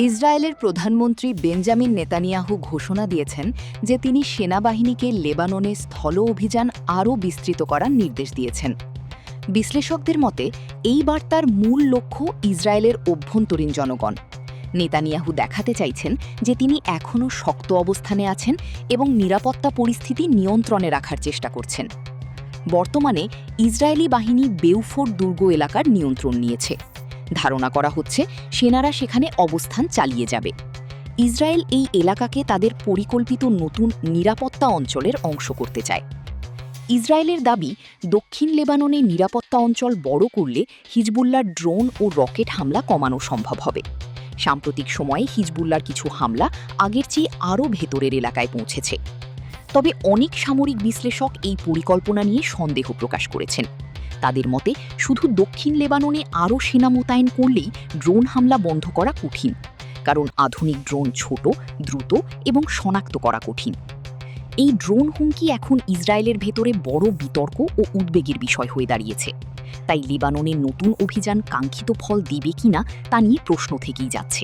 ইসরায়েলের প্রধানমন্ত্রী Benjamin Netanyahu ঘোষণা দিয়েছেন যে তিনি সেনাবাহিনীকে লেবাননে স্থল অভিযান আরও বিস্তৃত করার নির্দেশ দিয়েছেন। বিশ্লেষকদের মতে এই বার্তার মূল লক্ষ্য ইসরায়েলের অভ্যন্তরীণ জনগণ। নেতানিয়াহু দেখাতে চাইছেন যে তিনি এখনও শক্ত অবস্থানে আছেন এবং নিরাপত্তা পরিস্থিতি নিয়ন্ত্রণে রাখার চেষ্টা করছেন। বর্তমানে ইসরায়েলি বাহিনী বেউফোর দুর্গ এলাকার নিয়ন্ত্রণ নিয়েছে। ধারণা করা হচ্ছে সেনারা সেখানে অবস্থান চালিয়ে যাবে। ইসরায়েল এই এলাকাকে তাদের পরিকল্পিত নতুন নিরাপত্তা অঞ্চলের অংশ করতে চায়। ইসরায়েলের দাবি, দক্ষিণ লেবাননে নিরাপত্তা অঞ্চল বড় করলে হিজবুল্লাহর ড্রোন ও রকেট হামলা কমানো সম্ভব হবে। সাম্প্রতিক সময়ে হিজবুল্লাহর কিছু হামলা আগের চেয়ে আরও ভেতরের এলাকায় পৌঁছেছে। তবে অনেক সামরিক বিশ্লেষক এই পরিকল্পনা নিয়ে সন্দেহ প্রকাশ করেছেন। তাদের মতে শুধু দক্ষিণ লেবাননে আরও সেনা মোতায়েন করলেই ড্রোন হামলা বন্ধ করা কঠিন, কারণ আধুনিক ড্রোন ছোট, দ্রুত এবং শনাক্ত করা কঠিন। এই ড্রোন হুমকি এখন ইসরায়েলের ভেতরে বড় বিতর্ক ও উদ্বেগের বিষয় হয়ে দাঁড়িয়েছে। তাই লেবাননের নতুন অভিযান কাঙ্ক্ষিত ফল দেবে কিনা তা নিয়ে প্রশ্ন থেকেই যাচ্ছে।